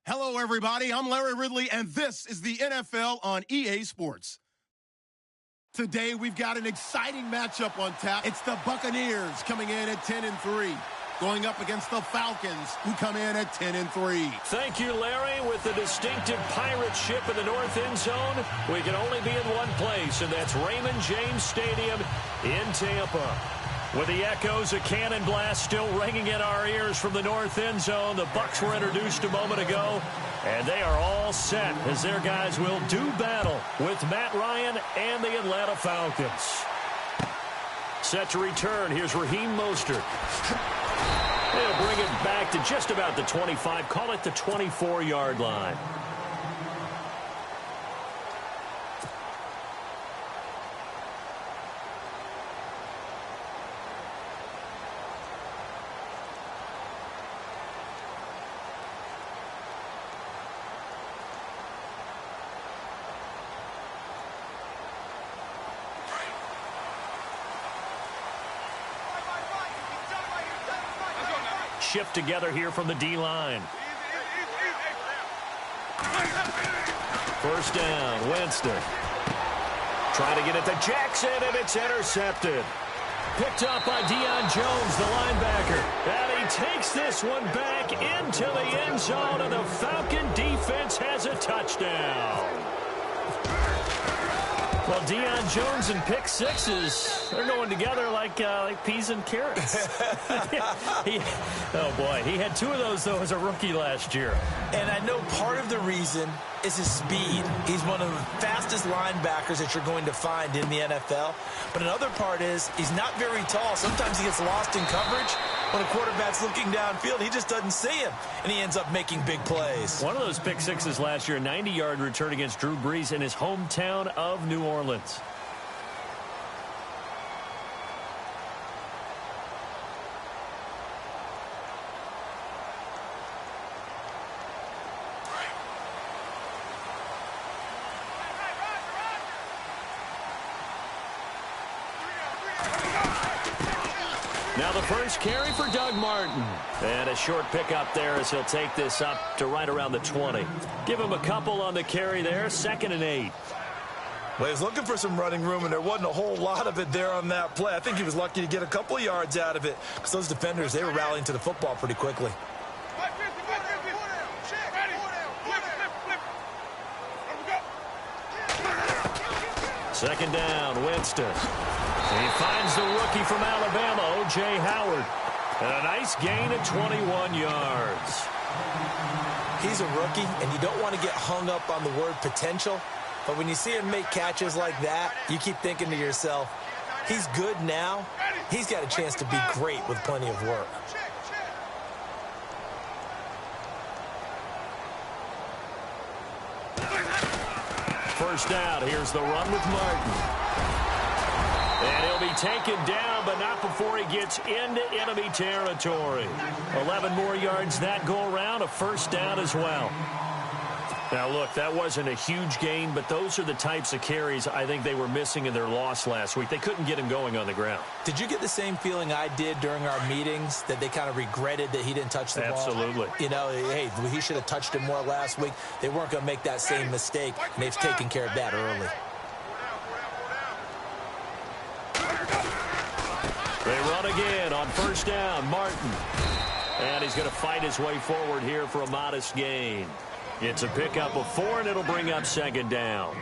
Hello, everybody. I'm Larry Ridley, and this is the NFL on EA Sports. Today, we've got an exciting matchup on tap. It's the Buccaneers coming in at 10-3, going up against the Falcons, who come in at 10-3. Thank you, Larry. With the distinctive pirate ship in the north end zone, we can only be in one place, and that's Raymond James Stadium in Tampa. With the echoes of cannon blast still ringing in our ears from the north end zone, the Bucs were introduced a moment ago, and they are all set as their guys will do battle with Matt Ryan and the Atlanta Falcons. Set to return, here's Raheem Mostert. They'll bring it back to just about the 25, call it the 24-yard line. Shift together here from the D-line. First down, Winston. Trying to get it to Jackson, and it's intercepted. Picked up by Deion Jones, the linebacker. And he takes this one back into the end zone, and the Falcon defense has a touchdown. Well, Deion Jones and pick sixes, they're going together like peas and carrots. Oh, boy. He had two of those, though, as a rookie last year. And I know part of the reason is his speed. He's one of the fastest linebackers that you're going to find in the NFL. But another part is he's not very tall. Sometimes he gets lost in coverage. When a quarterback's looking downfield, he just doesn't see him, and he ends up making big plays. One of those pick sixes last year, a 90-yard return against Drew Brees in his hometown of New Orleans. Now the first carry for Doug Martin. And a short pickup there as he'll take this up to right around the 20. Give him a couple on the carry there. 2nd and 8. Well, he was looking for some running room, and there wasn't a whole lot of it there on that play. I think he was lucky to get a couple of yards out of it because those defenders, they were rallying to the football pretty quickly. Second down, Winston. He finds the rookie from Alabama, O.J. Howard. And a nice gain of 21 yards. He's a rookie, and you don't want to get hung up on the word potential. But when you see him make catches like that, you keep thinking to yourself, he's good now. He's got a chance to be great with plenty of work. First down, here's the run with Martin. And he'll be taken down, but not before he gets into enemy territory. 11 more yards that go around, a first down as well. Now, look, that wasn't a huge gain, but those are the types of carries I think they were missing in their loss last week. They couldn't get him going on the ground. Did you get the same feeling I did during our meetings, that they kind of regretted that he didn't touch the ball? Absolutely. You know, hey, he should have touched it more last week. They weren't going to make that same mistake, and they've taken care of that early. They run again on first down, Martin. And he's going to fight his way forward here for a modest gain. It's a pickup of 4, and it'll bring up 2nd down.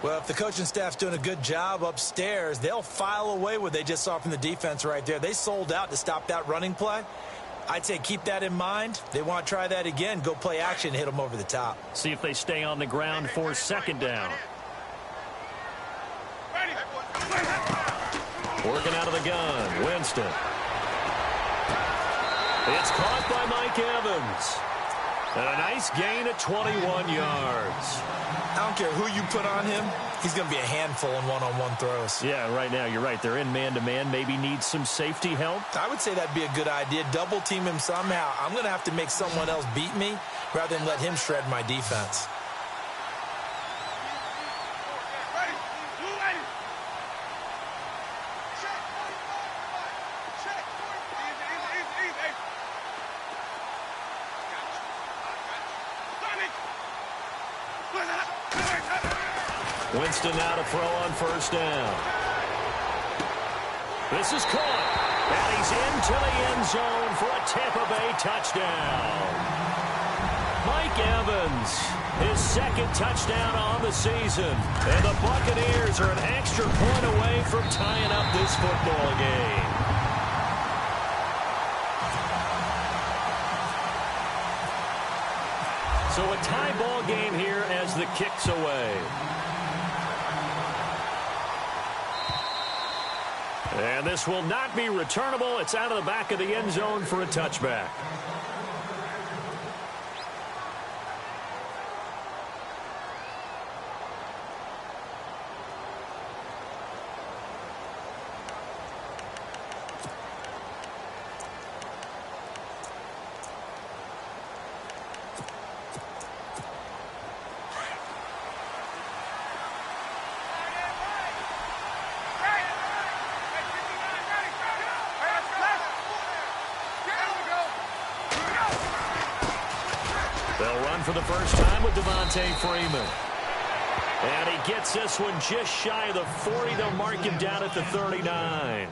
Well, if the coaching staff's doing a good job upstairs, they'll file away what they just saw from the defense right there. They sold out to stop that running play. I'd say keep that in mind. They want to try that again. Go play action, hit them over the top. See if they stay on the ground for 2nd down. Working out of the gun, Winston. It's caught by Mike Evans. And a nice gain of 21 yards. I don't care who you put on him. He's going to be a handful in one-on-one throws. Yeah, right now, you're right. They're in man-to-man. Maybe needs some safety help. I would say that'd be a good idea. Double team him somehow. I'm going to have to make someone else beat me rather than let him shred my defense. Winston now to throw on first down. This is caught. And he's into the end zone for a Tampa Bay touchdown. Mike Evans, his 2nd touchdown on the season. And the Buccaneers are an extra point away from tying up this football game. So a tie ball game here as the kick's away. And this will not be returnable. It's out of the back of the end zone for a touchback. They'll run for the first time with Devontae Freeman. And he gets this one just shy of the 40. They'll mark him down at the 39.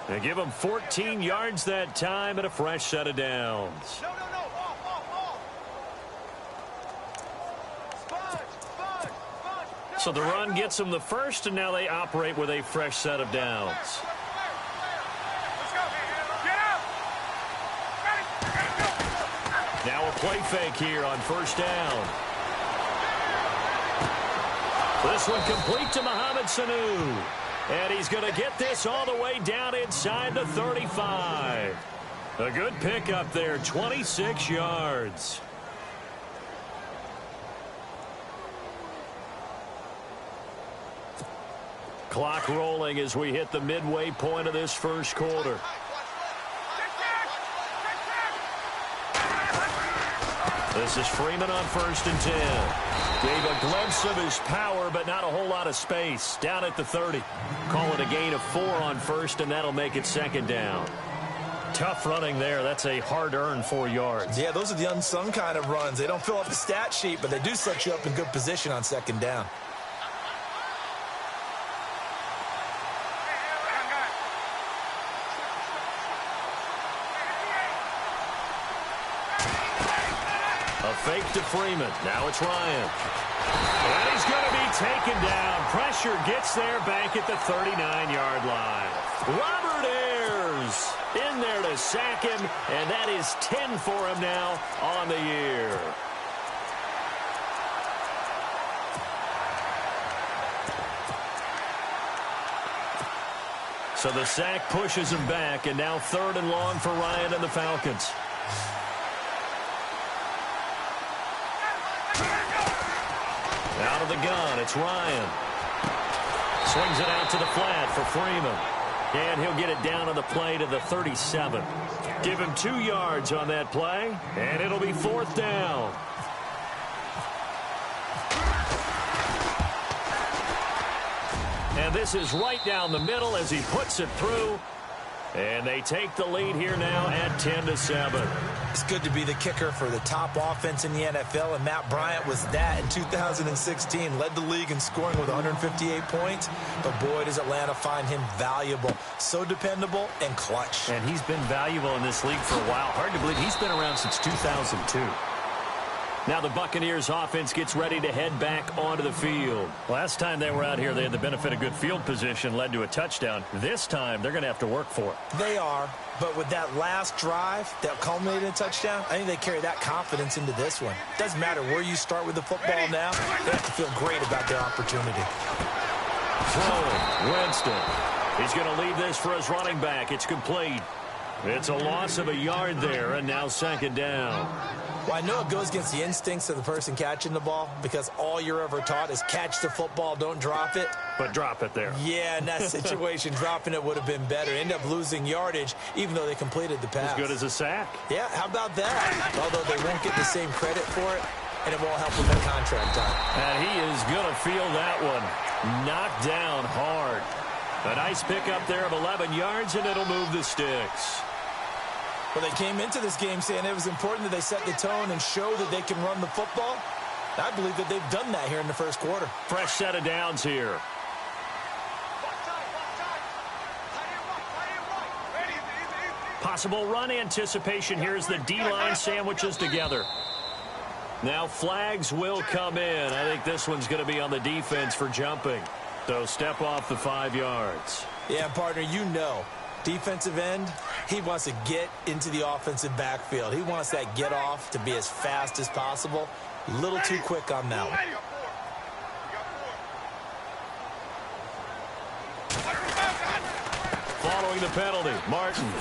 They give him 14 yards that time and a fresh set of downs. So the run gets them the first, and now they operate with a fresh set of downs. Now a play fake here on first down. This one complete to Mohamed Sanu. And he's going to get this all the way down inside the 35. A good pickup there, 26 yards. Clock rolling as we hit the midway point of this first quarter. This is Freeman on 1st and 10. Gave a glimpse of his power, but not a whole lot of space. Down at the 30. Call it a gain of 4 on 1st, and that'll make it 2nd down. Tough running there. That's a hard-earned 4 yards. Yeah, those are the unsung kind of runs. They don't fill up the stat sheet, but they do set you up in good position on 2nd down. A fake to Freeman. Now it's Ryan. And he's going to be taken down. Pressure gets there back at the 39-yard line. Robert Ayers in there to sack him, and that is 10 for him now on the year. So the sack pushes him back, and now 3rd and long for Ryan and the Falcons. Out of the gun, it's Ryan. Swings it out to the flat for Freeman. And he'll get it down on the play to the 37. Give him 2 yards on that play, and it'll be 4th down. And this is right down the middle as he puts it through. And they take the lead here now at 10-7. It's good to be the kicker for the top offense in the NFL, and Matt Bryant was that in 2016. Led the league in scoring with 158 points, but boy, does Atlanta find him valuable. So dependable and clutch. And he's been valuable in this league for a while. Hard to believe he's been around since 2002. Now the Buccaneers offense gets ready to head back onto the field. Last time they were out here, they had the benefit of good field position, led to a touchdown. This time, they're going to have to work for it. They are, but with that last drive that culminated in a touchdown, I think they carry that confidence into this one. Doesn't matter where you start with the football now, they have to feel great about their opportunity. Throwing, Winston. He's going to leave this for his running back. It's complete. It's a loss of a yard there, and now 2nd down. Well, I know it goes against the instincts of the person catching the ball because all you're ever taught is catch the football, don't drop it. But drop it there. Yeah, in that situation, dropping it would have been better. End up losing yardage, even though they completed the pass. As good as a sack. Yeah, how about that? Although they won't get the same credit for it, and it won't help with their contract time. And he is going to feel that one. Knocked down hard. A nice pickup there of 11 yards, and it'll move the sticks. Well, they came into this game saying it was important that they set the tone and show that they can run the football. I believe that they've done that here in the 1st quarter. Fresh set of downs here. Possible run anticipation here as the D-line sandwiches together. Now flags will come in. I think this one's going to be on the defense for jumping. So step off the 5 yards. Yeah, partner, you know. Defensive end, he wants to get into the offensive backfield. He wants that get off to be as fast as possible. A little too quick on that one. Following the penalty, Martin.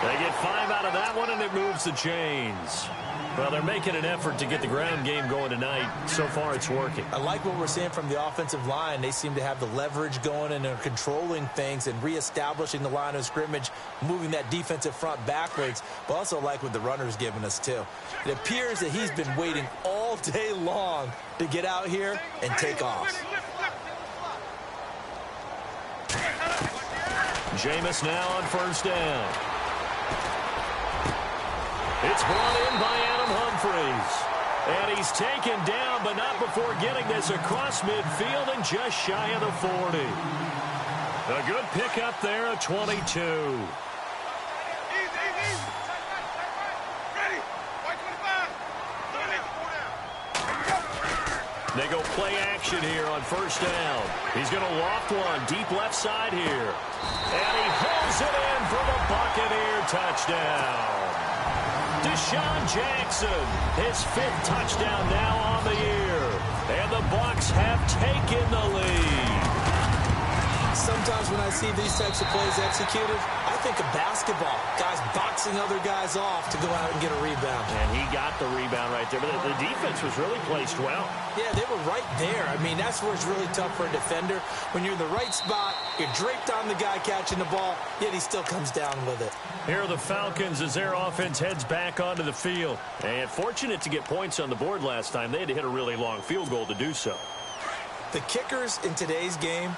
They get 5 out of that one, and it moves the chains. Well, they're making an effort to get the ground game going tonight. So far, it's working. I like what we're seeing from the offensive line. They seem to have the leverage going, and they're controlling things and reestablishing the line of scrimmage, moving that defensive front backwards, but also like what the runner's giving us, too. It appears that he's been waiting all day long to get out here and take off. Jameis now on 1st down. It's brought in by Adam Humphries. And he's taken down, but not before getting this across midfield and just shy of the 40. A good pickup there at 22. They go play action here on 1st down. He's going to loft one deep left side here. And he holds it in for the Buccaneer touchdown. Deshaun Jackson, his 5th touchdown now on the year. And the Bucs have taken the lead. Sometimes when I see these types of plays executed, I think of basketball. Guys boxing other guys off to go out and get a rebound. And he got the rebound right there. But the defense was really placed well. Yeah, they were right there. I mean, that's where it's really tough for a defender. When you're in the right spot, you're draped on the guy catching the ball, yet he still comes down with it. Here are the Falcons as their offense heads back onto the field. And fortunate to get points on the board last time. They had to hit a really long field goal to do so. The kickers in today's game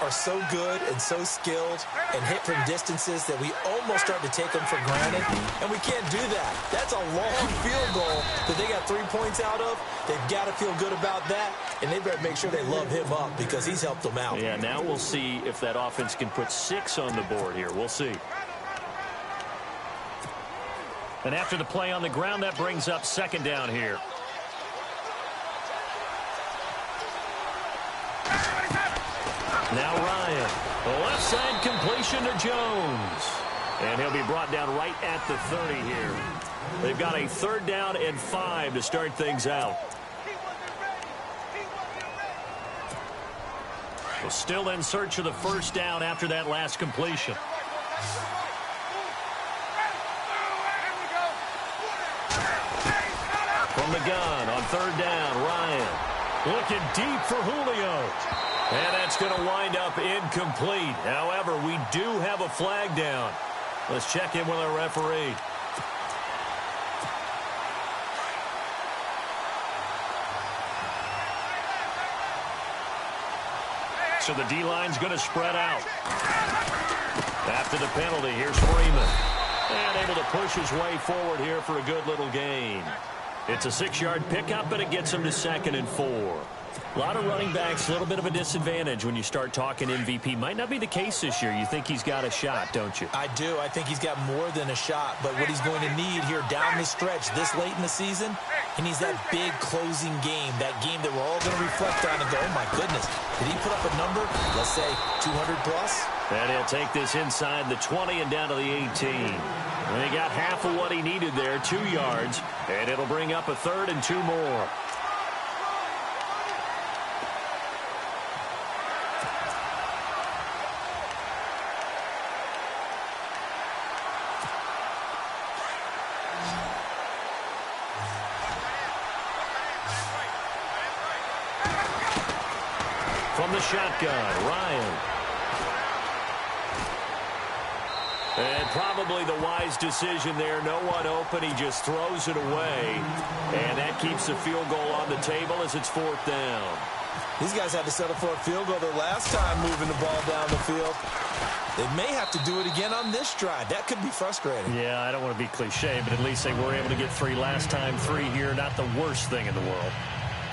are so good and so skilled and hit from distances that we almost start to take them for granted, and we can't do that. That's a long field goal that they got 3 points out of. They've got to feel good about that, and they better make sure they love him up because he's helped them out. Yeah, now we'll see if that offense can put 6 on the board here. We'll see. And after the play on the ground, that brings up second down here. Now Ryan, the left side completion to Jones. And he'll be brought down right at the 30 here. They've got a 3rd down and 5 to start things out. Well, still in search of the 1st down after that last completion. From the gun on 3rd down, Ryan looking deep for Julio. And that's going to wind up incomplete. However, we do have a flag down. Let's check in with our referee. So the D-line's going to spread out. After the penalty, here's Freeman. And able to push his way forward here for a good little gain. It's a 6-yard pickup, and it gets him to 2nd and 4. A lot of running backs, a little bit of a disadvantage when you start talking MVP. Might not be the case this year. You think he's got a shot, don't you? I do. I think he's got more than a shot. But what he's going to need here down the stretch this late in the season, he needs that big closing game, that game that we're all going to reflect on and go, oh, my goodness, did he put up a number, let's say, 200 plus? And he'll take this inside the 20 and down to the 18. And he got half of what he needed there, 2 yards, and it'll bring up a 3rd and 2 more. From the shotgun, Ryan. And probably the wise decision there. No one open. He just throws it away. And that keeps the field goal on the table as it's 4th down. These guys had to settle for a field goal their last time moving the ball down the field. They may have to do it again on this drive. That could be frustrating. Yeah, I don't want to be cliche, but at least they were able to get 3 last time. 3 here, not the worst thing in the world.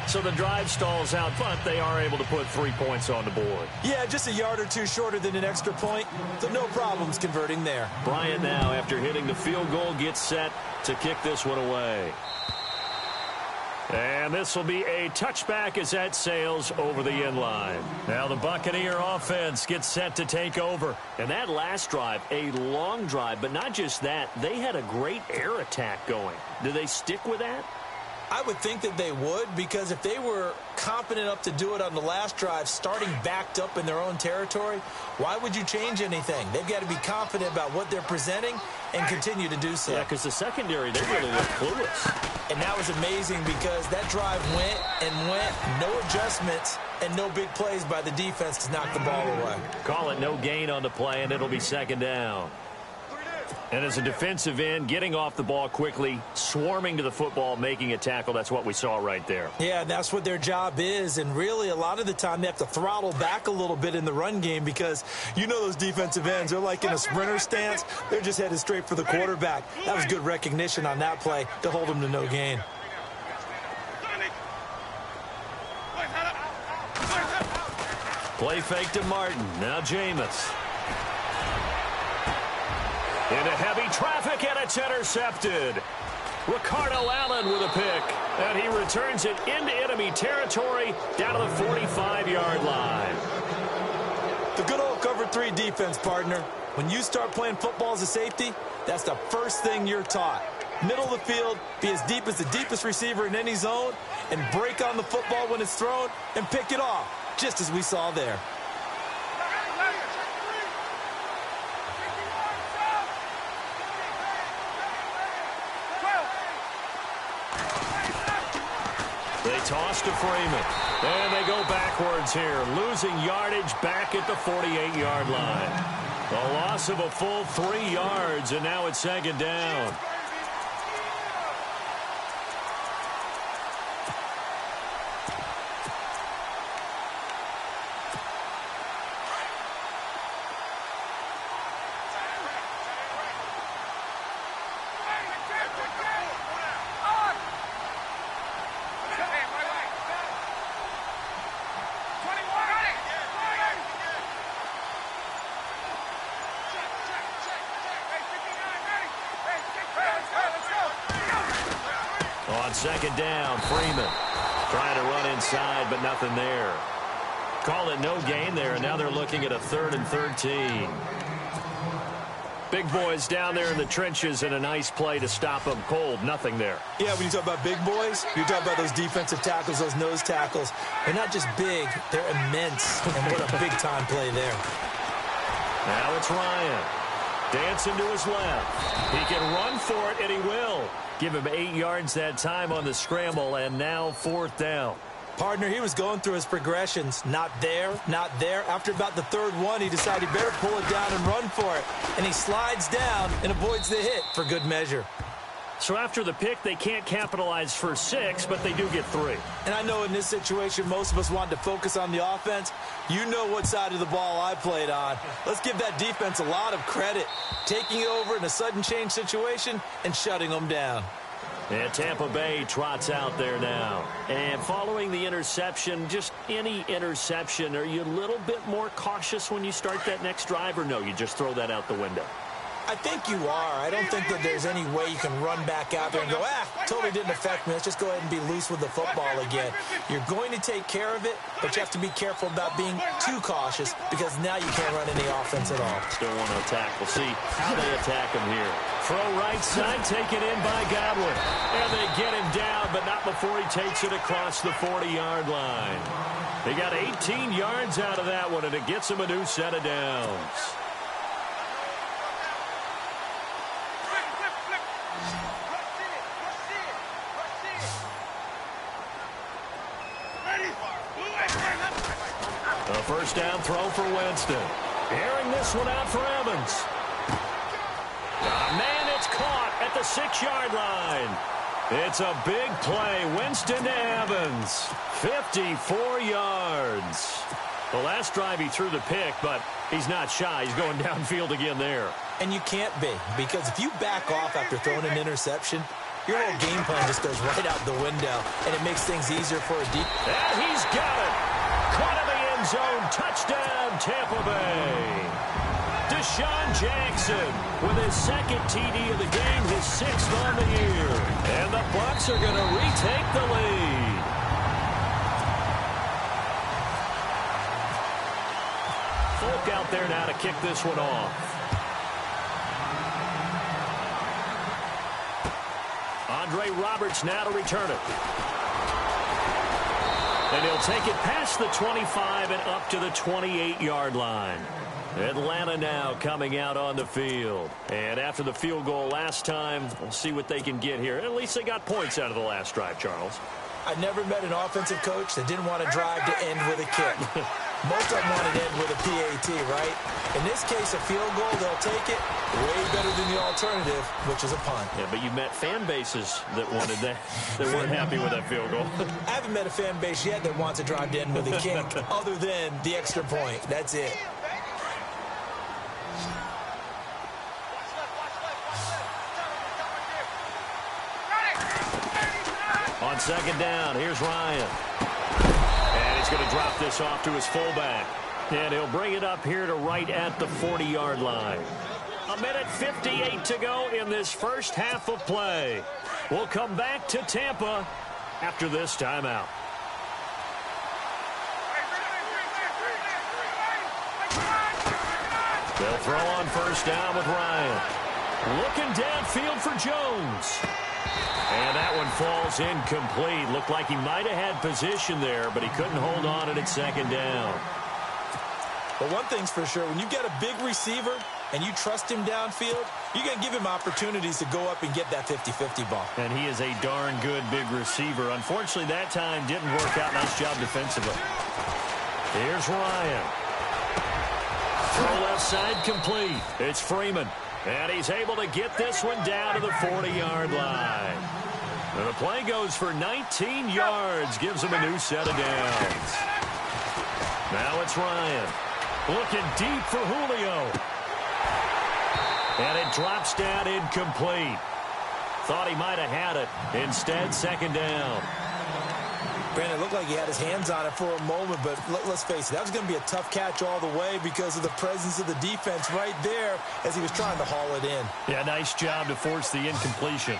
So the drive stalls out, but they are able to put 3 points on the board. Yeah, just a yard or 2 shorter than an extra point, so no problems converting there. Bryant now, after hitting the field goal, gets set to kick this one away. And this will be a touchback as that sails over the end line. Now the Buccaneer offense gets set to take over. And that last drive, a long drive, but not just that, they had a great air attack going. Do they stick with that? I would think that they would, because if they were confident enough to do it on the last drive, starting backed up in their own territory, why would you change anything? They've got to be confident about what they're presenting and continue to do so. Yeah, because the secondary, they really look clueless. And that was amazing because that drive went and went, no adjustments and no big plays by the defense to knock the ball away. Call it no gain on the play, and it'll be 2nd down. And as a defensive end, getting off the ball quickly, swarming to the football, making a tackle, that's what we saw right there. Yeah, that's what their job is. And really, a lot of the time, they have to throttle back a little bit in the run game because you know those defensive ends, they're like in a sprinter stance. They're just headed straight for the quarterback. That was good recognition on that play to hold them to no gain. Play fake to Martin. Now Jameis. Into heavy traffic, and it's intercepted. Ricardo Allen with a pick, and he returns it into enemy territory down to the 45-yard line. The good old cover 3 defense, partner. When you start playing football as a safety, that's the first thing you're taught. Middle of the field, be as deep as the deepest receiver in any zone, and break on the football when it's thrown and pick it off, just as we saw there. They toss to Freeman. And they go backwards here, losing yardage back at the 48-yard line. A loss of a full 3 yards, and now it's second down. On second down, Freeman trying to run inside, but nothing there. Call it no gain there, and now they're looking at a 3rd and 13. Big boys down there in the trenches, and a nice play to stop them cold. Nothing there. Yeah, when you talk about big boys, you talk about those defensive tackles, those nose tackles. They're not just big, they're immense. And what a big-time play there. Now it's Ryan. Dancing to his left. He can run for it, and he will. Give him 8 yards that time on the scramble, and now 4th down. Partner, he was going through his progressions. Not there, not there. After about the 3rd one, he decided he better pull it down and run for it. And he slides down and avoids the hit for good measure. So after the pick, they can't capitalize for 6, but they do get 3. And I know in this situation, most of us wanted to focus on the offense. You know what side of the ball I played on. Let's give that defense a lot of credit. Taking it over in a sudden change situation and shutting them down. And Tampa Bay trots out there now. And following the interception, just any interception, are you a little bit more cautious when you start that next drive, or no, you just throw that out the window? I think you are. I don't think that there's any way you can run back out there and go, totally didn't affect me. Let's just go ahead and be loose with the football again. You're going to take care of it, but you have to be careful about being too cautious because now you can't run any offense at all. Still want to attack. We'll see how they attack him here. Throw right side, taken in by Godwin. And they get him down, but not before he takes it across the 40-yard line. They got 18 yards out of that one, and it gets him a new set of downs. A first down throw for Winston. Airing this one out for Evans. Man, it's caught at the 6-yard line. It's a big play. Winston to Evans. 54 yards. The last drive he threw the pick, but he's not shy. He's going downfield again there. And you can't be, because if you back off after throwing an interception, your whole game plan just goes right out the window, and it makes things easier for a deep. And he's got it. Caught in the end zone. Touchdown, Tampa Bay. Deshaun Jackson with his 2nd TD of the game, his 6th on the year. And the Bucs are going to retake the lead. Folk out there now to kick this one off. Andre Roberts now to return it. And he'll take it past the 25 and up to the 28-yard line. Atlanta now coming out on the field. And after the field goal last time, we'll see what they can get here. At least they got points out of the last drive, Charles. I never met an offensive coach that didn't want to drive to end with a kick. Most of them want to end with a PAT, right? In this case, a field goal, they'll take it. Way better than the alternative, which is a punt. Yeah, but you met fan bases that wanted that, that weren't happy with that field goal. I haven't met a fan base yet that wants to drive to end with a kick, other than the extra point. That's it. On second down, here's Ryan. And he's going to drop this off to his fullback. And he'll bring it up here to right at the 40-yard line. 1:58 to go in this first half of play. We'll come back to Tampa after this timeout. They'll throw on first down with Ryan. Looking downfield for Jones. And that one falls incomplete. Looked like he might have had position there, but he couldn't hold on it at second down. But one thing's for sure, when you get a big receiver and you trust him downfield, you're going to give him opportunities to go up and get that 50-50 ball. And he is a darn good big receiver. Unfortunately, that time didn't work out. Nice job defensively. Here's Ryan. Throw left side complete. It's Freeman. And he's able to get this one down to the 40-yard line. And the play goes for 19 yards. Gives him a new set of downs. Now it's Ryan. Looking deep for Julio. And it drops down incomplete. Thought he might have had it. Instead, second down. Brandon, it looked like he had his hands on it for a moment, but let's face it, that was going to be a tough catch all the way because of the presence of the defense right there as he was trying to haul it in. Yeah, nice job to force the incompletion.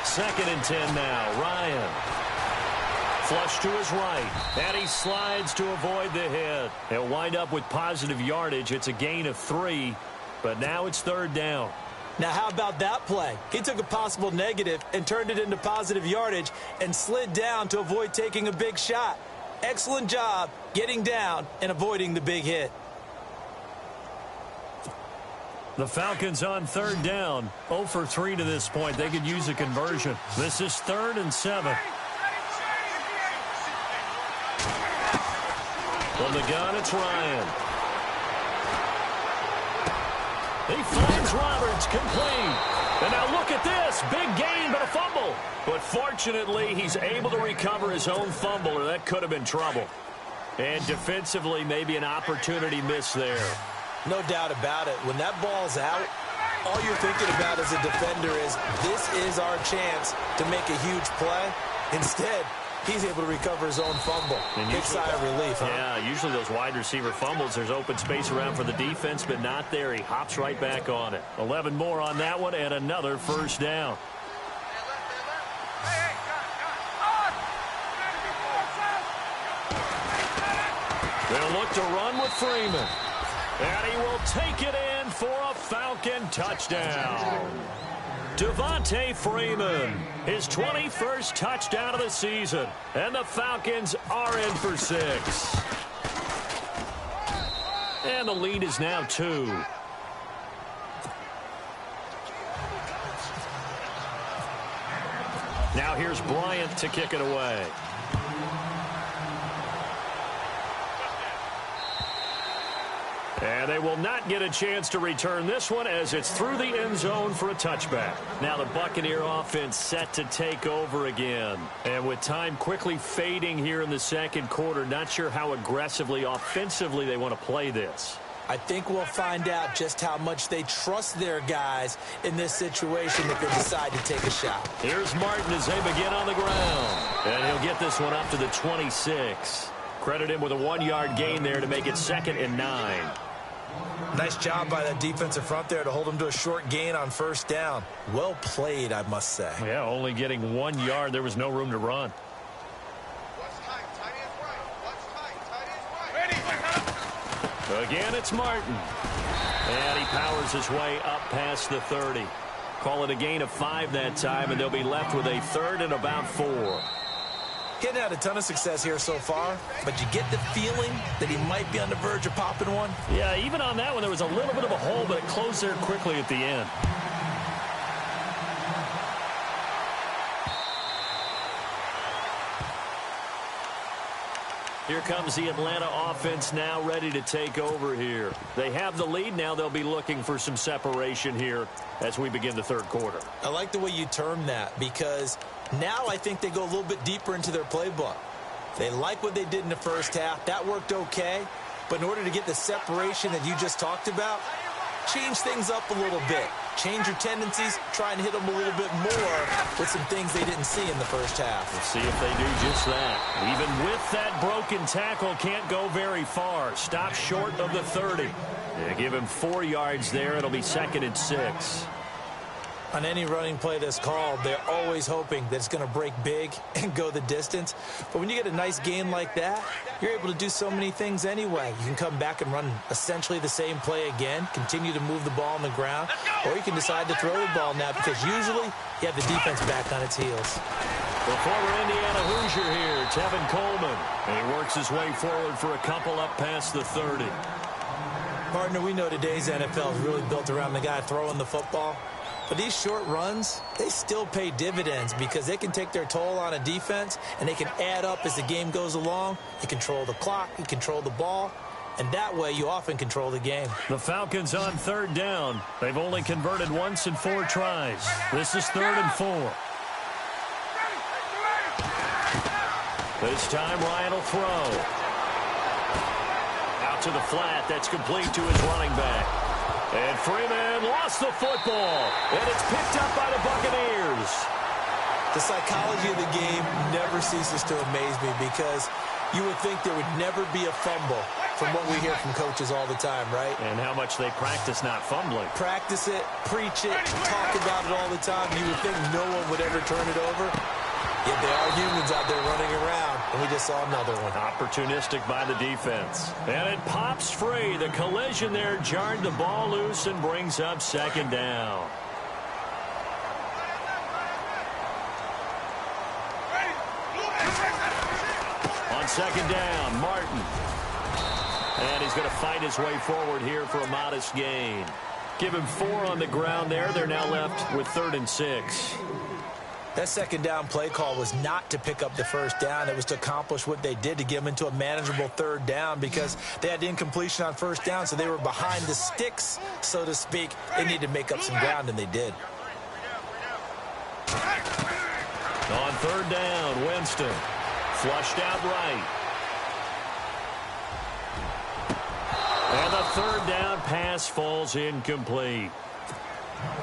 2nd and 10 now. Ryan. Flush to his right, and he slides to avoid the hit. He'll wind up with positive yardage. It's a gain of 3, but now it's 3rd down. Now, how about that play? He took a possible negative and turned it into positive yardage and slid down to avoid taking a big shot. Excellent job getting down and avoiding the big hit. The Falcons on 3rd down. 0 for 3 to this point. They could use a conversion. This is 3rd and 7. From the gun, it's Ryan. He finds Roberts, complete. And now look at this. Big gain, but a fumble. But fortunately, he's able to recover his own fumble, or that could have been trouble. And defensively, maybe an opportunity missed there. No doubt about it. When that ball's out, all you're thinking about as a defender is, this is our chance to make a huge play. Instead, he's able to recover his own fumble. Big sigh of relief, huh? Yeah, usually those wide receiver fumbles, there's open space around for the defense, but not there. He hops right back on it. 11 more on that one, and another 1st down. They'll look to run with Freeman. And he will take it in for a Falcon touchdown. Devontae Freeman, his 21st touchdown of the season. And the Falcons are in for 6. And the lead is now 2. Now here's Bryant to kick it away. And they will not get a chance to return this one as it's through the end zone for a touchback. Now the Buccaneer offense set to take over again. And with time quickly fading here in the 2nd quarter, not sure how aggressively, offensively they want to play this. I think we'll find out just how much they trust their guys in this situation if they decide to take a shot. Here's Martin as they begin on the ground. And he'll get this one up to the 26. Credit him with a 1-yard gain there to make it 2nd and 9. Nice job by that defensive front there to hold him to a short gain on 1st down. Well played, I must say. Yeah, only getting 1 yard. There was no room to run. Again, it's Martin. And he powers his way up past the 30. Call it a gain of 5 that time, and they'll be left with a 3rd and about 4. Getting had a ton of success here so far, but you get the feeling that he might be on the verge of popping one. Yeah, even on that one, there was a little bit of a hole, but it closed there quickly at the end. Here comes the Atlanta offense now ready to take over here. They have the lead. Now they'll be looking for some separation here as we begin the 3rd quarter. I like the way you term that because now I think they go a little bit deeper into their playbook. They like what they did in the 1st half. That worked okay. But in order to get the separation that you just talked about, change things up a little bit. Change your tendencies, try and hit them a little bit more with some things they didn't see in the 1st half. We'll see if they do just that. Even with that broken tackle, can't go very far. Stop short of the 30. Yeah, give him 4 yards there. It'll be 2nd and 6. On any running play that's called, they're always hoping that it's going to break big and go the distance. But when you get a nice game like that, you're able to do so many things anyway. You can come back and run essentially the same play again, continue to move the ball on the ground, or you can decide to throw the ball now because usually you have the defense back on its heels. The former Indiana Hoosier here, Tevin Coleman. And he works his way forward for a couple up past the 30. Partner, we know today's NFL is really built around the guy throwing the football. But these short runs, they still pay dividends because they can take their toll on a defense and they can add up as the game goes along. You control the clock, you control the ball, and that way you often control the game. The Falcons on third down. They've only converted once in 4 tries. This is 3rd and 4. This time Ryan will throw. Out to the flat. That's complete to his running back. And Freeman lost the football. And it's picked up by the Buccaneers. The psychology of the game never ceases to amaze me because you would think there would never be a fumble from what we hear from coaches all the time, right? And how much they practice not fumbling. Practice it, preach it, talk about it all the time. You would think no one would ever turn it over. Yet there are humans out there running around, and we just saw another one. Opportunistic by the defense. And it pops free. The collision there jarred the ball loose and brings up 2nd down. On 2nd down, Martin. And he's going to fight his way forward here for a modest gain. Give him 4 on the ground there. They're now left with 3rd and 6. That 2nd down play call was not to pick up the 1st down. It was to accomplish what they did to get them into a manageable 3rd down because they had incompletion on 1st down, so they were behind the sticks, so to speak. They needed to make up some ground, and they did. On 3rd down, Winston. Flushed out right. And the 3rd down pass falls incomplete.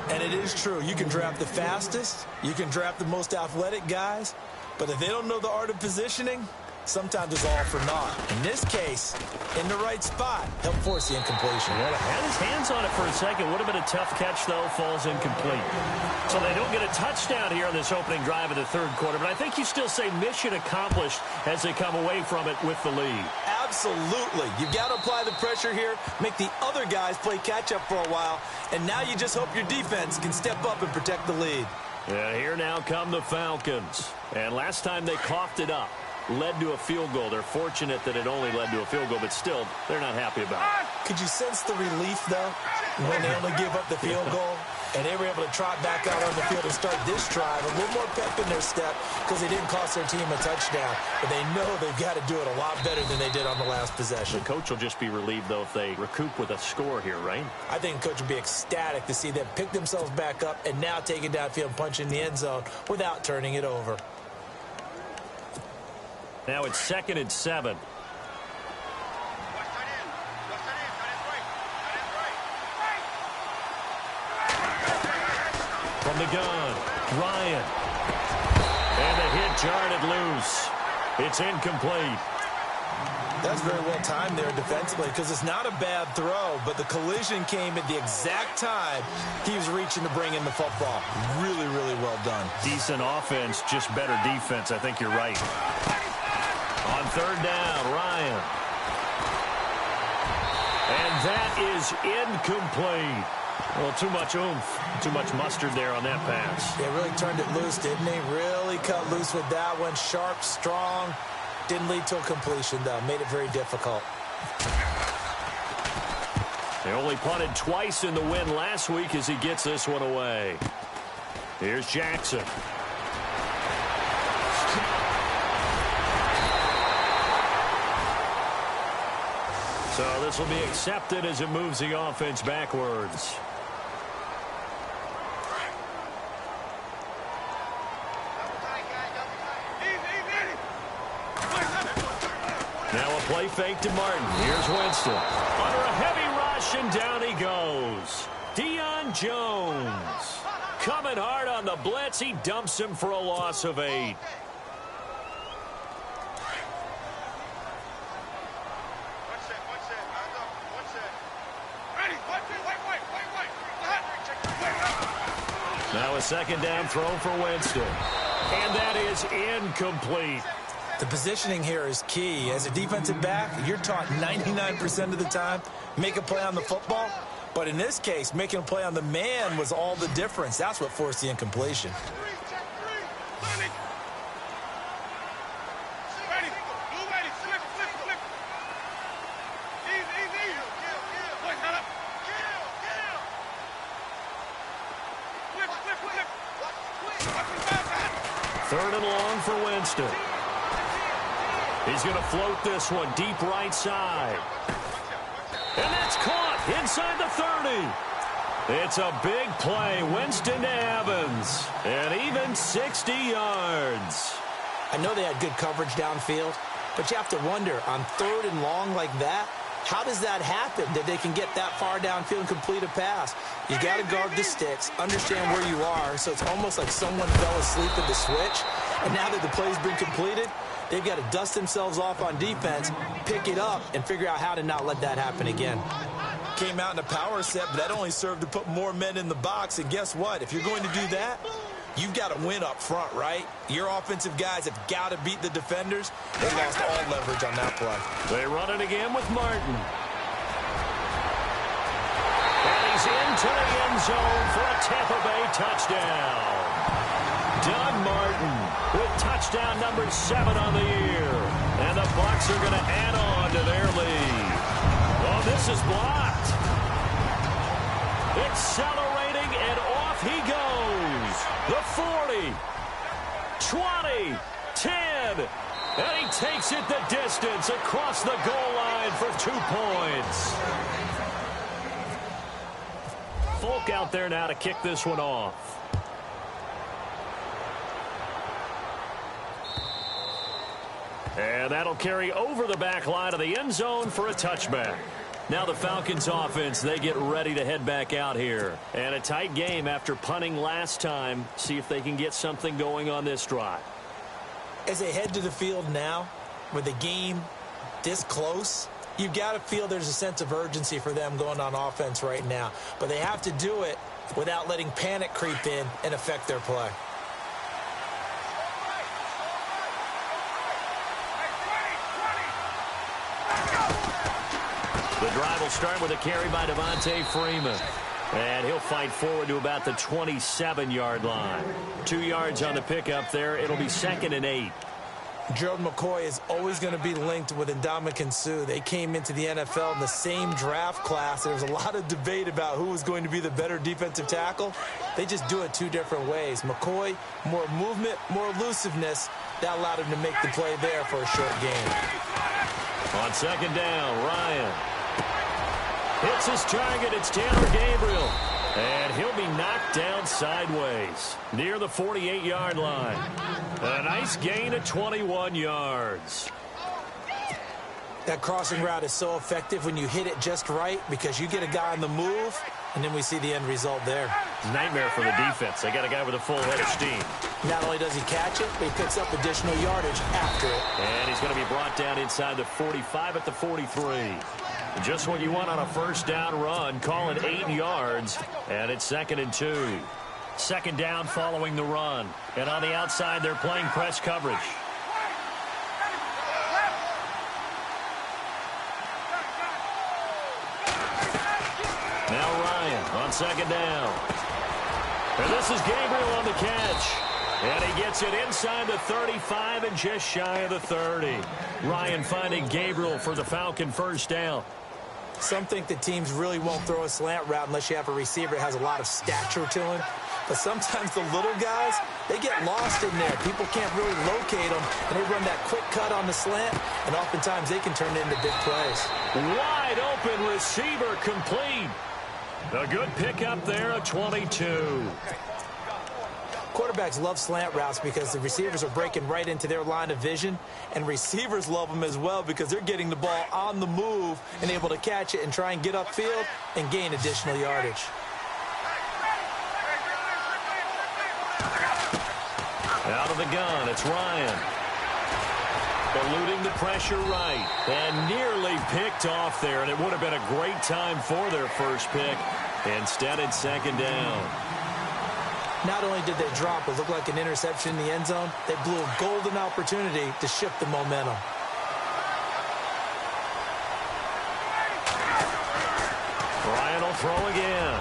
And it is true. You can draft the fastest. You can draft the most athletic guys. But if they don't know the art of positioning, sometimes it's all for naught. In this case, in the right spot, he'll force the incompletion. Well, had his hands on it for a second. Would have been a tough catch, though. Falls incomplete. So they don't get a touchdown here on this opening drive of the 3rd quarter. But I think you still say mission accomplished as they come away from it with the lead. Absolutely. You've got to apply the pressure here, make the other guys play catch-up for a while, and now you just hope your defense can step up and protect the lead. And here now come the Falcons. And last time they coughed it up, led to a field goal. They're fortunate that it only led to a field goal, but still, they're not happy about it. Could you sense the relief, though, when they only give up the field goal? And they were able to trot back out on the field and start this drive. A little more pep in their step because they didn't cost their team a touchdown. But they know they've got to do it a lot better than they did on the last possession. The coach will just be relieved, though, if they recoup with a score here, right? I think the coach will be ecstatic to see them pick themselves back up and now take it downfield and punch in the end zone without turning it over. Now it's 2nd and 7. From the gun, Ryan. And the hit jarred it loose. It's incomplete. That's very well timed there defensively because it's not a bad throw, but the collision came at the exact time he was reaching to bring in the football. Really, really well done. Decent offense, just better defense. I think you're right. On 3rd down, Ryan. And that is incomplete. Well, too much oomph, too much mustard there on that pass. They really turned it loose, didn't they? Really cut loose with that one. Sharp, strong. Didn't lead to a completion, though. Made it very difficult. They only punted twice in the win last week as he gets this one away. Here's Jackson. So this will be accepted as it moves the offense backwards. Now a play fake to Martin. Here's Winston. Under a heavy rush, and down he goes. Deion Jones. Coming hard on the blitz. He dumps him for a loss of 8. Now a 2nd down throw for Winston. And that is incomplete. The positioning here is key. As a defensive back, you're taught 99% of the time, make a play on the football. But in this case, making a play on the man was all the difference. That's what forced the incompletion. Third and long for Winston. He's going to float this one deep right side. And that's caught inside the 30. It's a big play. Winston to Evans. And even 60 yards. I know they had good coverage downfield, but you have to wonder, on third and long like that, how does that happen that they can get that far downfield and complete a pass? You got to guard the sticks, understand where you are, so it's almost like someone fell asleep at the switch, and now that the play's been completed, they've got to dust themselves off on defense, pick it up, and figure out how to not let that happen again. Came out in a power set, but that only served to put more men in the box, and guess what? If you're going to do that, you've got to win up front, right? Your offensive guys have got to beat the defenders. They lost all leverage on that play. They run it again with Martin. And he's into the end zone for a Tampa Bay touchdown. Doug Martin with touchdown number 7 on the year. And the Bucs are going to add on to their lead. Oh, this is blocked. Accelerating, and off he goes. The 40, 20, 10, and he takes it the distance across the goal line for 2 points. Folk out there now to kick this one off. And that'll carry over the back line of the end zone for a touchback. Now the Falcons offense, they get ready to head back out here. And a tight game after punting last time. See if they can get something going on this drive. As they head to the field now, with the game this close, you've got to feel there's a sense of urgency for them going on offense right now. But they have to do it without letting panic creep in and affect their play. The drive will start with a carry by Devontae Freeman. And he'll fight forward to about the 27-yard line. 2 yards on the pickup there. It'll be 2nd and 8. Gerald McCoy is always going to be linked with Ndamukong Suh. They came into the NFL in the same draft class. There was a lot of debate about who was going to be the better defensive tackle. They just do it 2 different ways. McCoy, more movement, more elusiveness. That allowed him to make the play there for a short gain. On 2nd down, Ryan hits his target. It's Taylor Gabriel. And he'll be knocked down sideways near the 48-yard line. A nice gain of 21 yards. That crossing route is so effective when you hit it just right because you get a guy on the move, and then we see the end result there. Nightmare for the defense. They got a guy with a full head of steam. Not only does he catch it, but he picks up additional yardage after it. And he's going to be brought down inside the 45 at the 43. Just what you want on a first down run. Call it 8 yards, and it's 2nd and 2. 2nd down following the run. And on the outside, they're playing press coverage. Now Ryan on 2nd down. And this is Gabriel on the catch. And he gets it inside the 35 and just shy of the 30. Ryan finding Gabriel for the Falcon first down. Some think that teams really won't throw a slant route unless you have a receiver that has a lot of stature to him. But sometimes the little guys, they get lost in there. People can't really locate them, and they run that quick cut on the slant, and oftentimes they can turn it into big plays. Wide open receiver complete. A good pickup there of 22. Quarterbacks love slant routes because the receivers are breaking right into their line of vision, and receivers love them as well because they're getting the ball on the move and able to catch it and try and get upfield and gain additional yardage. Out of the gun, it's Ryan. Eluding the pressure right, and nearly picked off there, and it would have been a great time for their first pick. Instead, it's 2nd down. Not only did they drop what looked like an interception in the end zone, they blew a golden opportunity to shift the momentum. Ryan will throw again.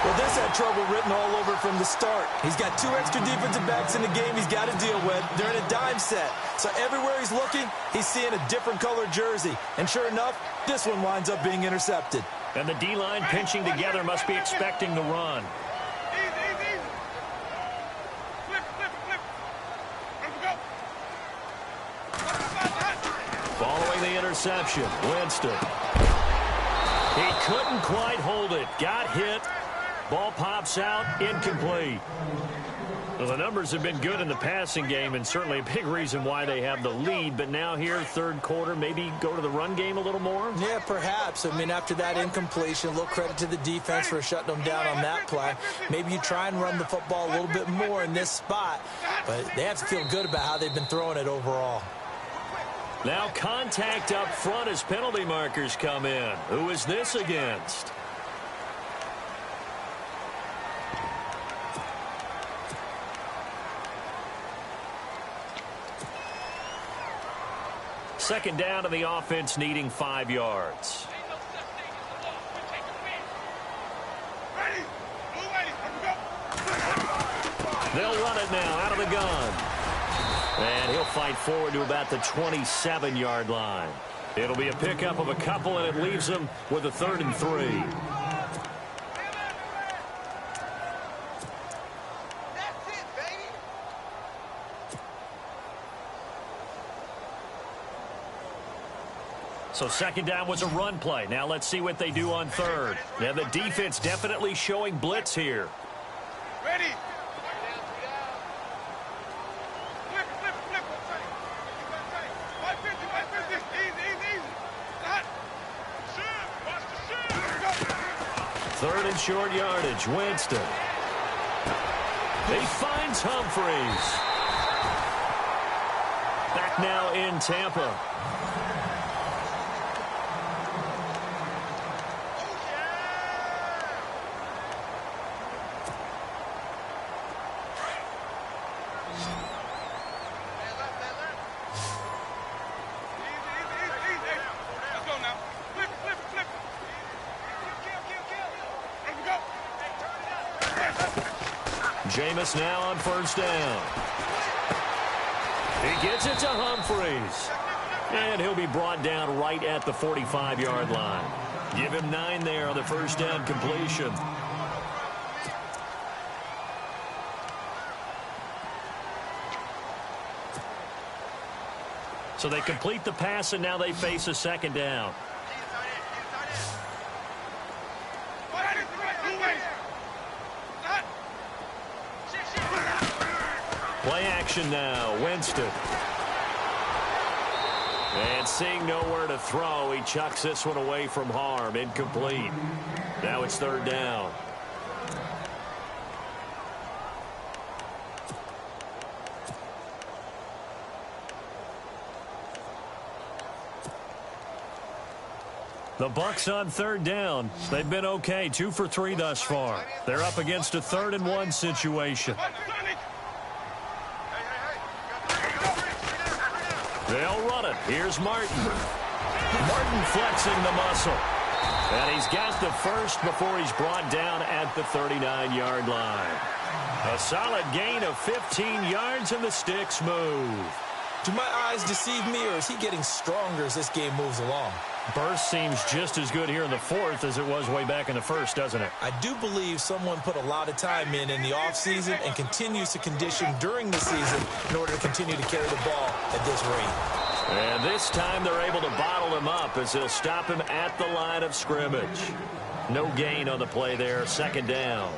Well, this had trouble written all over from the start. He's got 2 extra defensive backs in the game he's got to deal with. They're in a dime set. So everywhere he's looking, he's seeing a different colored jersey. And sure enough, this one winds up being intercepted. And the D-line pinching together must be expecting the run. Following the interception, Winston. He couldn't quite hold it. Got hit. Ball pops out, incomplete. Well, the numbers have been good in the passing game, and certainly a big reason why they have the lead. But now here, third quarter, maybe go to the run game a little more? Yeah, perhaps. I mean, after that incompletion, a little credit to the defense for shutting them down on that play. Maybe you try and run the football a little bit more in this spot, but they have to feel good about how they've been throwing it overall. Now contact up front as penalty markers come in. Who is this against? Second down to the offense, needing 5 yards. They'll run it now out of the gun. And he'll fight forward to about the 27-yard line. It'll be a pickup of a couple, and it leaves them with a 3rd and 3. So second down was a run play. Now let's see what they do on third. Now the defense definitely showing blitz here. Ready. Third and short yardage, Winston. He finds Humphreys. Back now in Tampa. Jameis now on first down. He gets it to Humphreys. And he'll be brought down right at the 45-yard line. Give him 9 there on the first down completion. So they complete the pass, and now they face a second down. Play action now, Winston. And seeing nowhere to throw, he chucks this one away from harm, incomplete. Now it's third down. The Bucs on third down. They've been okay, 2 for 3 thus far. They're up against a 3rd and 1 situation. They'll run it. Here's Martin. Martin flexing the muscle. And he's got the first before he's brought down at the 39-yard line. A solid gain of 15 yards, and the sticks move. Do my eyes deceive me, or is he getting stronger as this game moves along? Burst seems just as good here in the 4th as it was way back in the 1st, doesn't it? I do believe someone put a lot of time in the offseason and continues to condition during the season in order to continue to carry the ball at this rate. And this time they're able to bottle him up as they'll stop him at the line of scrimmage. No gain on the play there, second down.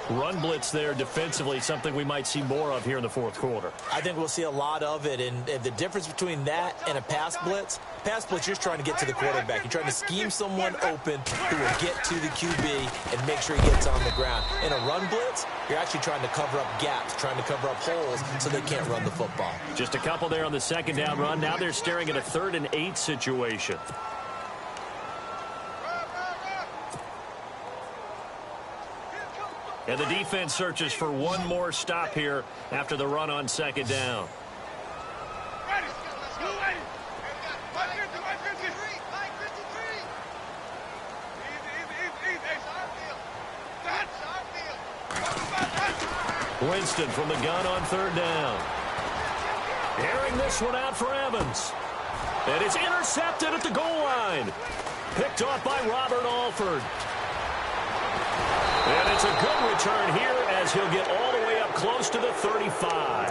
Run blitz there defensively, something we might see more of here in the 4th quarter. I think we'll see a lot of it, and the difference between that and a pass blitz, you're just trying to get to the quarterback. You're trying to scheme someone open who will get to the QB and make sure he gets on the ground. In a run blitz, you're actually trying to cover up gaps, trying to cover up holes so they can't run the football. Just a couple there on the second down run. Now they're staring at a 3rd and 8 situation. And the defense searches for one more stop here after the run on second down. Winston from the gun on third down. Airing this one out for Evans. And it's intercepted at the goal line. Picked off by Robert Alford. And it's a good return here as he'll get all the way up close to the 35.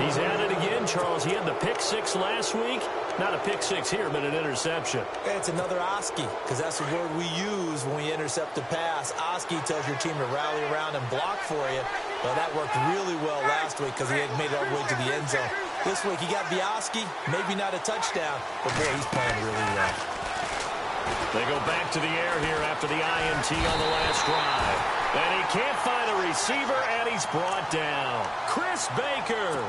He's at it again, Charles. He had the pick six last week. Not a pick six here, but an interception. It's another Oski, because that's the word we use when we intercept a pass. Oski tells your team to rally around and block for you. Well, that worked really well last week because he had made it all the way to the end zone. This week he got Bioski, maybe not a touchdown, but boy, he's playing really well. They go back to the air here after the INT on the last drive. And he can't find a receiver, and he's brought down. Chris Baker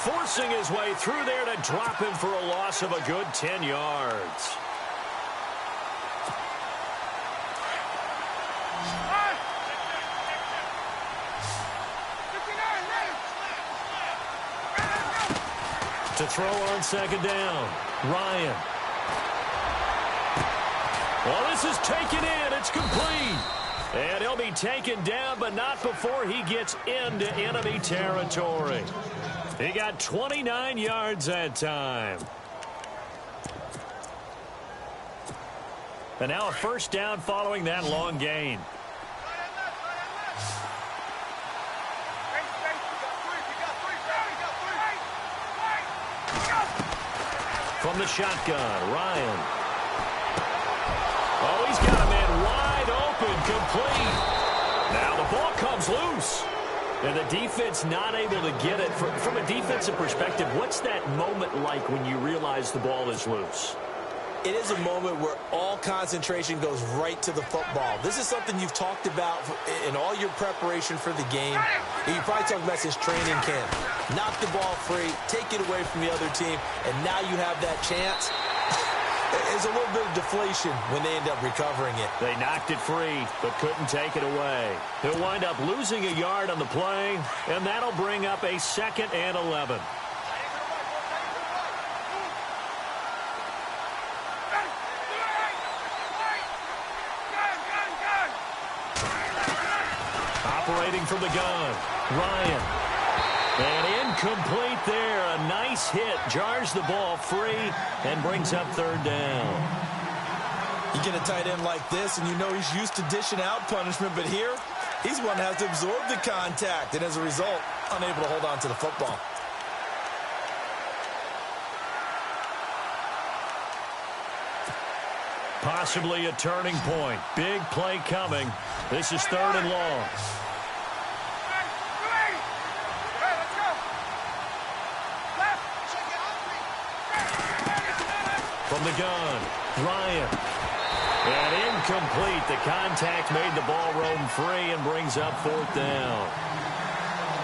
forcing his way through there to drop him for a loss of a good 10 yards. To throw on second down, Ryan. Well, this is taken in. It's complete. And he'll be taken down, but not before he gets into enemy territory. He got 29 yards that time. And now a first down following that long gain. From the shotgun, Ryan. Oh, he's got a man wide open, complete. Now the ball comes loose. And the defense not able to get it. From a defensive perspective, what's that moment like when you realize the ball is loose? It is a moment where all concentration goes right to the football. This is something you've talked about in all your preparation for the game. You probably talked about since training camp. Knock the ball free, take it away from the other team, and now you have that chance. There's a little bit of deflation when they end up recovering it. They knocked it free, but couldn't take it away. He'll wind up losing a yard on the play, and that'll bring up a 2nd and 11. Operating from the gun, Ryan. And incomplete there. A nice hit. Jars the ball free and brings up 3rd down. You get a tight end like this, and you know he's used to dishing out punishment, but here, he's one that has to absorb the contact, and as a result, unable to hold on to the football. Possibly a turning point. Big play coming. This is 3rd and long. From the gun, Ryan. And incomplete. The contact made the ball roam free and brings up 4th down.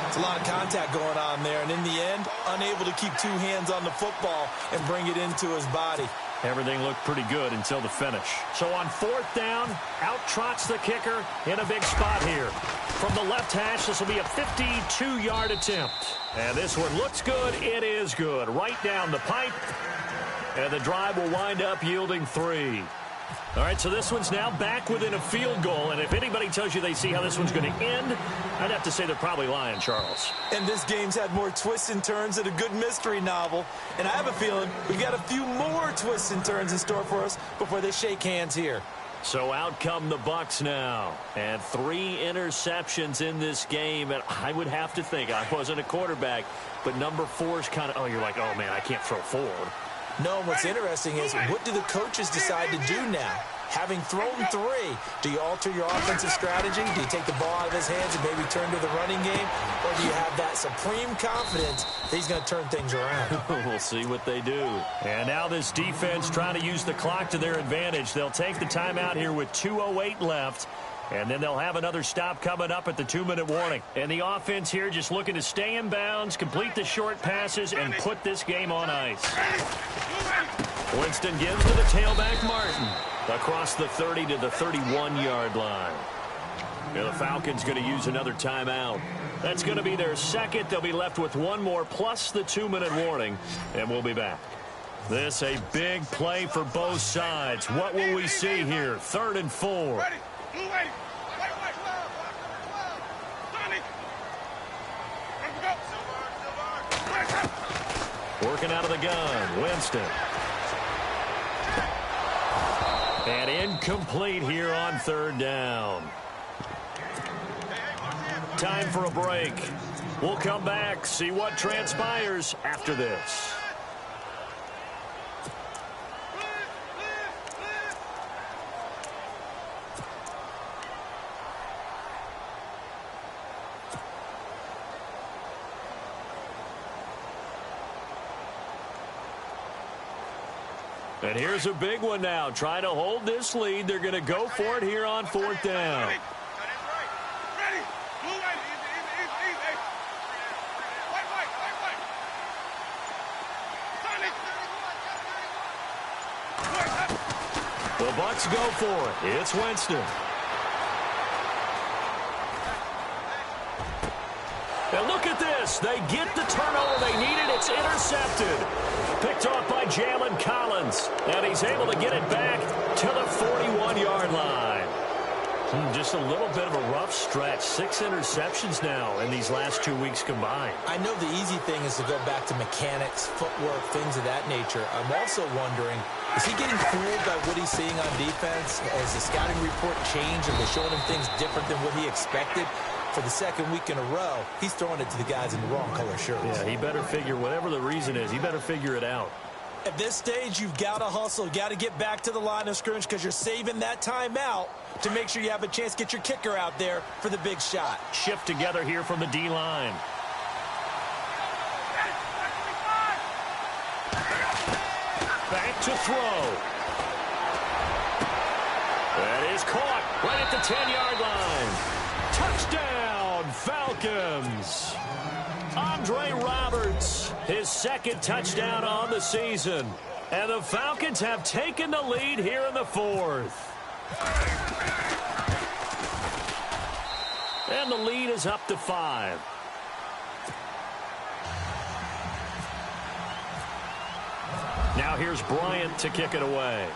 It's a lot of contact going on there, and in the end, unable to keep 2 hands on the football and bring it into his body. Everything looked pretty good until the finish. So on 4th down, out trots the kicker in a big spot here. From the left hash, this will be a 52-yard attempt. And this one looks good. It is good. Right down the pipe. And the drive will wind up yielding 3. All right, so this one's now back within a field goal. And if anybody tells you they see how this one's going to end, I'd have to say they're probably lying, Charles. And this game's had more twists and turns than a good mystery novel. And I have a feeling we've got a few more twists and turns in store for us before they shake hands here. So out come the Bucs now. And 3 interceptions in this game. And I would have to think, I wasn't a quarterback, but number 4 is kind of, oh, you're like, oh, man, I can't throw forward. No, what's interesting is what do the coaches decide to do now? Having thrown 3, do you alter your offensive strategy? Do you take the ball out of his hands and maybe turn to the running game? Or do you have that supreme confidence that he's going to turn things around? We'll see what they do. And now this defense trying to use the clock to their advantage. They'll take the timeout here with 2:08 left. And then they'll have another stop coming up at the 2-minute warning. And the offense here just looking to stay in bounds, complete the short passes, and put this game on ice. Winston gives to the tailback, Martin, across the 30 to the 31-yard line. And the Falcons going to use another timeout. That's going to be their 2nd. They'll be left with 1 more plus the 2-minute warning, and we'll be back. This a big play for both sides. What will we see here? 3rd and 4. Working out of the gun, Winston. And incomplete here on third down. Time for a break. We'll come back, see what transpires after this. And here's a big one now. Trying to hold this lead. They're going to go for it here on fourth down. The Bucs go for it. It's Winston. And look at this. They get the turnover they needed. It's intercepted. Picked off by Jalen Collins. And he's able to get it back to the 41-yard line. Just a little bit of a rough stretch. 6 interceptions now in these last 2 weeks combined. I know the easy thing is to go back to mechanics, footwork, things of that nature. I'm also wondering, is he getting fooled by what he's seeing on defense? Has the scouting report changed? Are they showing him things different than what he expected? For the second week in a row, he's throwing it to the guys in the wrong color shirts. Yeah, he better figure, whatever the reason is, he better figure it out. At this stage, you've got to hustle. You've got to get back to the line of scrimmage because you're saving that timeout to make sure you have a chance to get your kicker out there for the big shot. Shift together here from the D-line. Back to throw. That is caught right at the 10-yard line. Touchdown, Falcons. Andre Roberts, his second touchdown on the season. And the Falcons have taken the lead here in the fourth. And the lead is up to 5. Now here's Bryant to kick it away.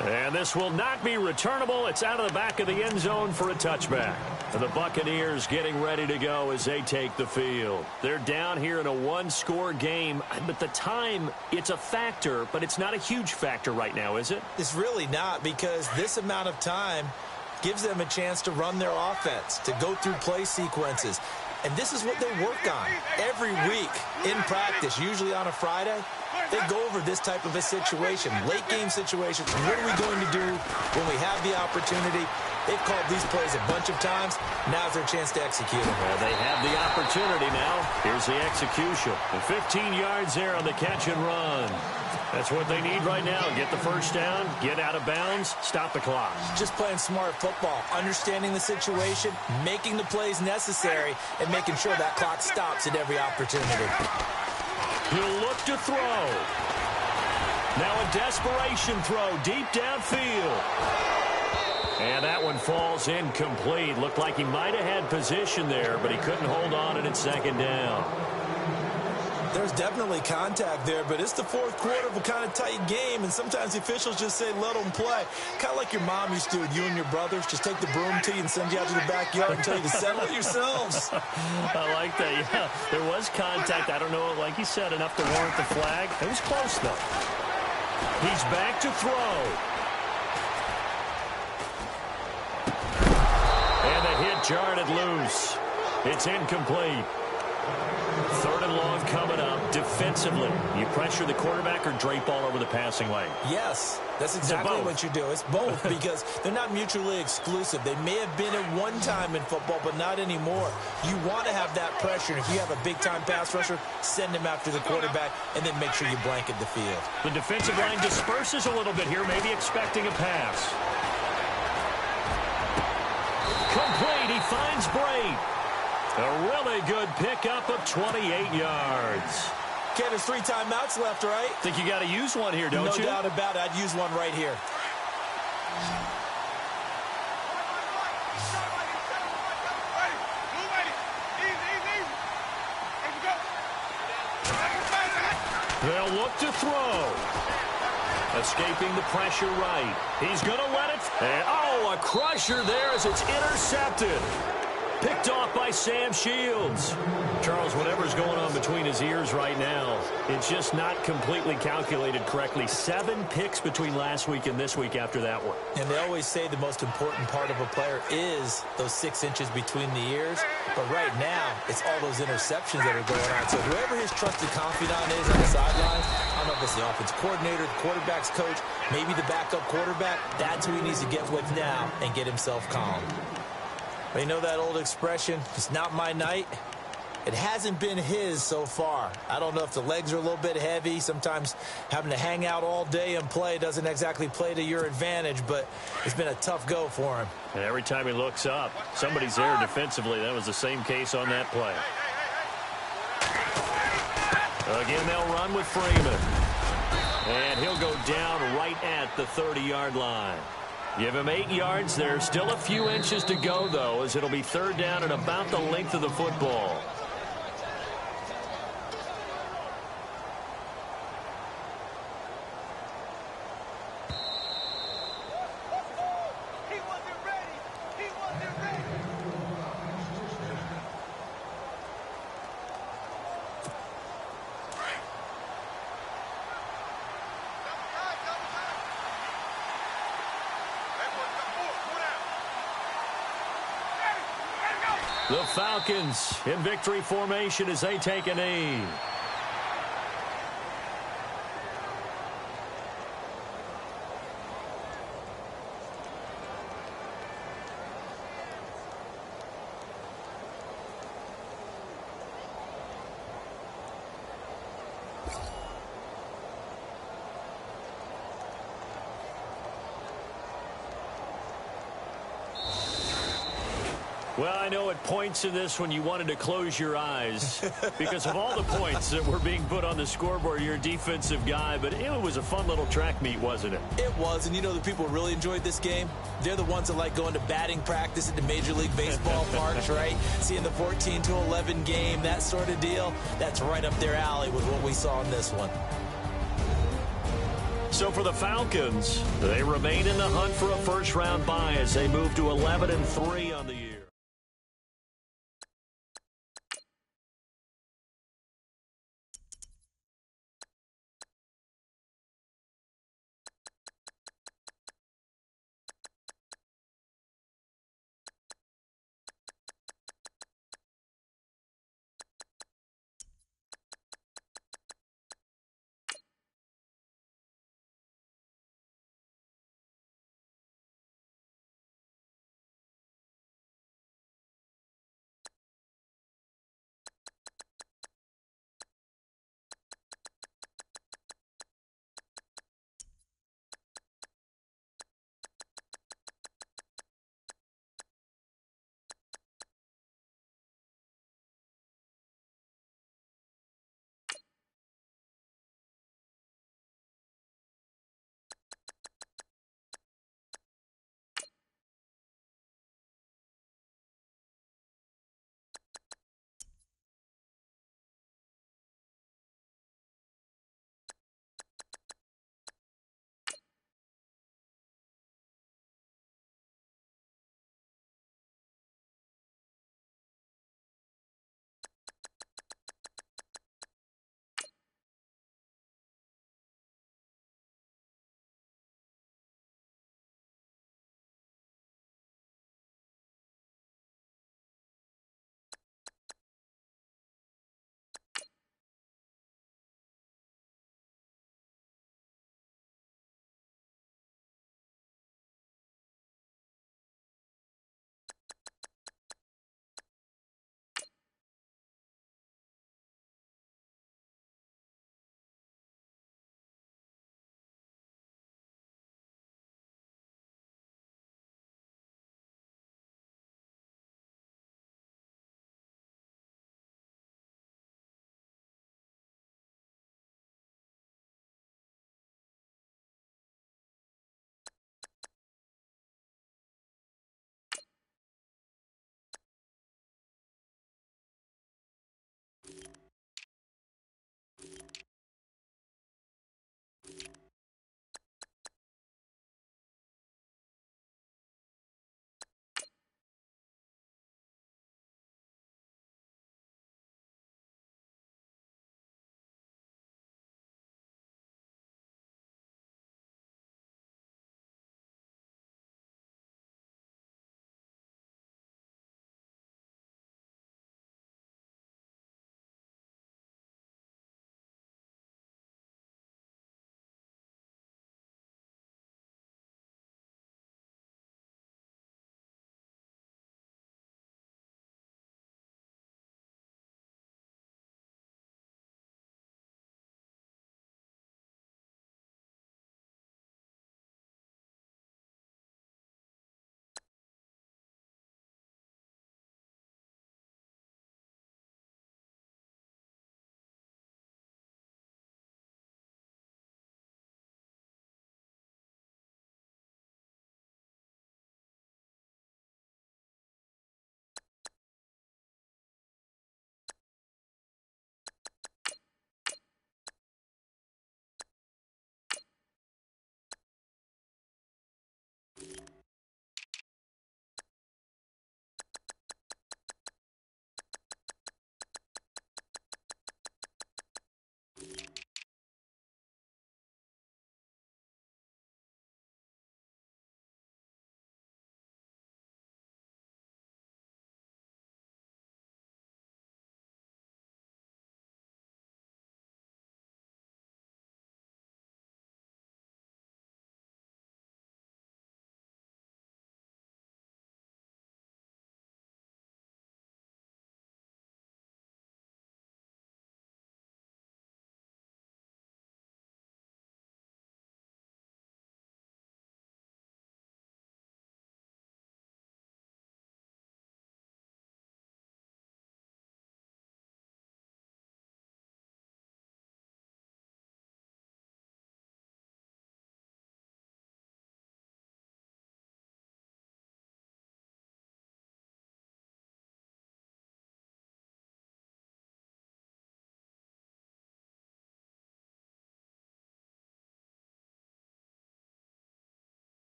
And this will not be returnable. It's out of the back of the end zone for a touchback. And the Buccaneers getting ready to go as they take the field. They're down here in a one-score game. But the time, it's a factor, but it's not a huge factor right now, is it? It's really not, because this amount of time gives them a chance to run their offense, to go through play sequences. And this is what they work on every week in practice, usually on a Friday. They go over this type of a situation, late-game situations. What are we going to do when we have the opportunity? They've called these plays a bunch of times. Now's their chance to execute them. Well, they have the opportunity now. Here's the execution. And 15 yards there on the catch and run. That's what they need right now. Get the first down, get out of bounds, stop the clock. Just playing smart football, understanding the situation, making the plays necessary, and making sure that clock stops at every opportunity. He'll look to throw. Now a desperation throw deep downfield. And that one falls incomplete. Looked like he might have had position there, but he couldn't hold on, and it's second down. There's definitely contact there, but it's the fourth quarter of a kind of tight game, and sometimes the officials just say, let them play. Kind of like your mom used to with you and your brothers. Just take the broom to you and send you out to the backyard and tell you to settle it yourselves. I like that, yeah. There was contact. I don't know, like you said, enough to warrant the flag. It was close, though. He's back to throw. And the hit jarred it loose. It's incomplete. Third and long coming up. Defensively, you pressure the quarterback or drape all over the passing lane? Yes, that's exactly what you do. It's both because they're not mutually exclusive. They may have been at one time in football, but not anymore. You want to have that pressure. And if you have a big-time pass rusher, send him after the quarterback and then make sure you blanket the field. The defensive line disperses a little bit here, maybe expecting a pass. Complete. He finds Braid. A really good pickup of 28 yards. Okay, there's 3 timeouts left, right? Think you got to use one here, don't you? No doubt about it. I'd use one right here. They'll look to throw. Escaping the pressure right. He's going to let it. And, oh, a crusher there as it's intercepted. Picked off by Sam Shields. Charles, whatever's going on between his ears right now, it's just not completely calculated correctly. 7 picks between last week and this week after that one. And they always say the most important part of a player is those 6 inches between the ears. But right now, it's all those interceptions that are going on. So whoever his trusted confidant is on the sidelines, I don't know if it's the offense coordinator, the quarterback's coach, maybe the backup quarterback, that's who he needs to get with now and get himself calm. But you know that old expression, it's not my night? It hasn't been his so far. I don't know if the legs are a little bit heavy. Sometimes having to hang out all day and play doesn't exactly play to your advantage, but it's been a tough go for him. And every time he looks up, somebody's there defensively. That was the same case on that play. Again, they'll run with Freeman. And he'll go down right at the 30-yard line. Give him 8 yards. There's still a few inches to go, though, as it'll be 3rd down and about the length of the football. The Falcons in victory formation as they take a knee. Well, I know at points in this when you wanted to close your eyes because of all the points that were being put on the scoreboard. You're a defensive guy, but it was a fun little track meet, wasn't it? It was, and you know the people who really enjoyed this game? They're the ones that like going to batting practice at the Major League Baseball parks, right? Seeing the 14-11 game, that sort of deal. That's right up their alley with what we saw in this one. So for the Falcons, they remain in the hunt for a first-round bye as they move to 11-3 on the year.